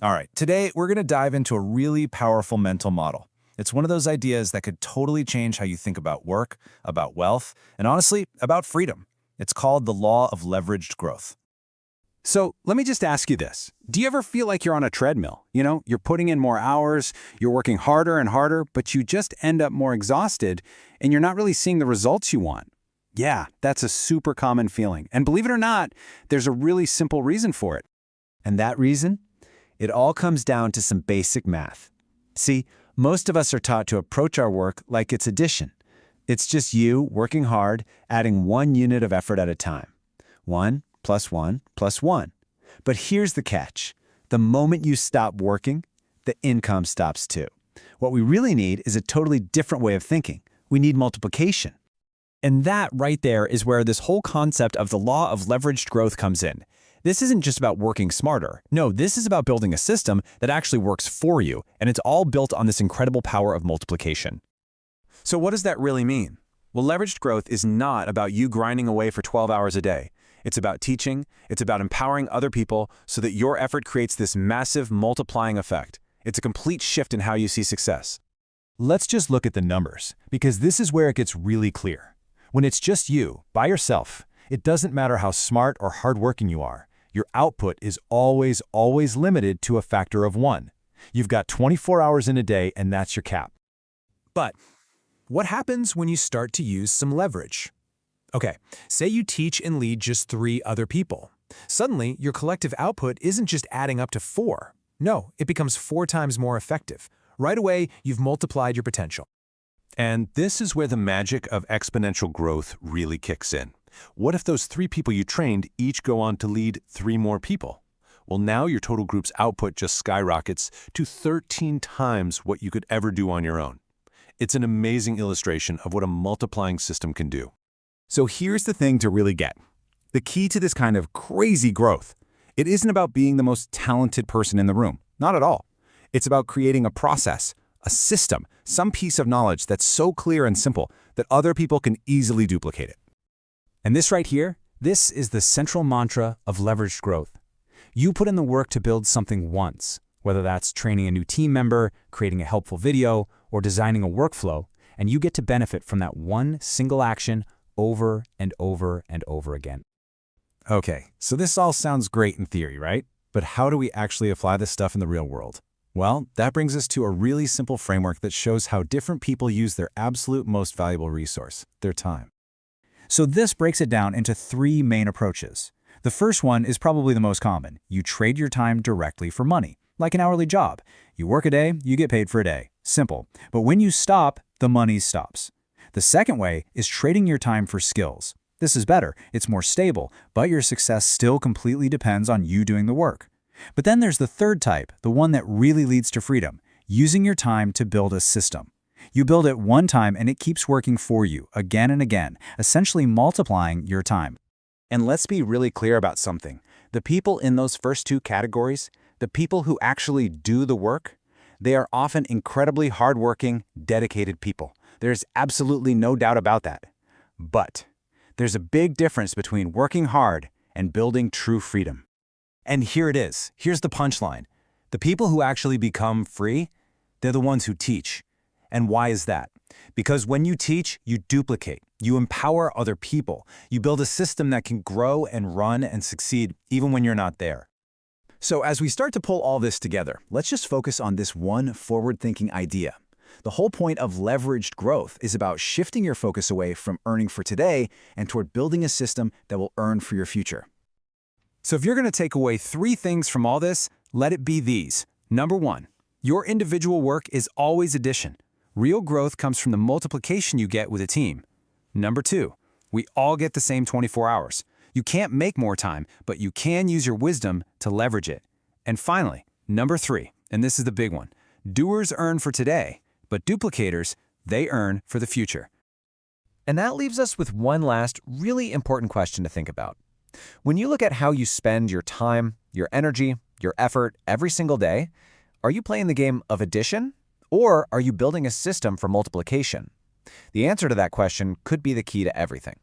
All right, today we're going to dive into a really powerful mental model. It's one of those ideas that could totally change how you think about work, about wealth, and honestly, about freedom. It's called the law of leveraged growth. So let me just ask you this. Do you ever feel like you're on a treadmill? You're putting in more hours, you're working harder and harder, but you just end up more exhausted and you're not really seeing the results you want? Yeah, that's a super common feeling. And believe it or not, there's a really simple reason for it. And that reason? It all comes down to some basic math. See, most of us are taught to approach our work like it's addition. It's just you working hard, adding 1 unit of effort at a time. 1 plus 1 plus 1. But here's the catch. The moment you stop working, the income stops too. What we really need is a totally different way of thinking. We need multiplication. And that right there is where this whole concept of the law of leveraged growth comes in. This isn't just about working smarter. No, this is about building a system that actually works for you, and it's all built on this incredible power of multiplication. So what does that really mean? Well, leveraged growth is not about you grinding away for 12 hours a day. It's about teaching, it's about empowering other people so that your effort creates this massive multiplying effect. It's a complete shift in how you see success. Let's just look at the numbers, because this is where it gets really clear. When it's just you, by yourself, it doesn't matter how smart or hardworking you are. Your output is always limited to a factor of 1. You've got 24 hours in a day, and that's your cap. But what happens when you start to use some leverage? Okay, say you teach and lead just 3 other people. Suddenly, your collective output isn't just adding up to 4. No, it becomes 4 times more effective. Right away, you've multiplied your potential. And this is where the magic of exponential growth really kicks in. What if those 3 people you trained each go on to lead 3 more people? Well, now your total group's output just skyrockets to 13 times what you could ever do on your own. It's an amazing illustration of what a multiplying system can do. So here's the thing to really get. The key to this kind of crazy growth. It isn't about being the most talented person in the room. Not at all. It's about creating a process, a system, some piece of knowledge that's so clear and simple that other people can easily duplicate it. And this right here, this is the central mantra of leveraged growth. You put in the work to build something once, whether that's training a new team member, creating a helpful video, or designing a workflow, and you get to benefit from that one single action over and over and over again. Okay, so this all sounds great in theory, right? But how do we actually apply this stuff in the real world? Well, that brings us to a really simple framework that shows how different people use their absolute most valuable resource, their time. So this breaks it down into 3 main approaches. The first one is probably the most common. You trade your time directly for money, like an hourly job. You work a day, you get paid for a day. Simple. But when you stop, the money stops. The second way is trading your time for skills. This is better, it's more stable, but your success still completely depends on you doing the work. But then there's the third type, the one that really leads to freedom, using your time to build a system. You build it one time and it keeps working for you again and again, essentially multiplying your time. And let's be really clear about something. The people in those first 2 categories, the people who actually do the work, they are often incredibly hardworking, dedicated people. There's absolutely no doubt about that. But there's a big difference between working hard and building true freedom. And here it is. Here's the punchline. The people who actually become free, they're the ones who teach. And why is that? Because when you teach, you duplicate. You empower other people. You build a system that can grow and run and succeed even when you're not there. So as we start to pull all this together, let's just focus on this one forward-thinking idea. The whole point of leveraged growth is about shifting your focus away from earning for today and toward building a system that will earn for your future. So if you're going to take away 3 things from all this, let it be these. Number 1, your individual work is always addition. Real growth comes from the multiplication you get with a team. Number 2, we all get the same 24 hours. You can't make more time, but you can use your wisdom to leverage it. And finally, number 3, and this is the big one, doers earn for today, but duplicators, they earn for the future. And that leaves us with one last really important question to think about. When you look at how you spend your time, your energy, your effort every single day, are you playing the game of addition, or are you building a system for multiplication? The answer to that question could be the key to everything.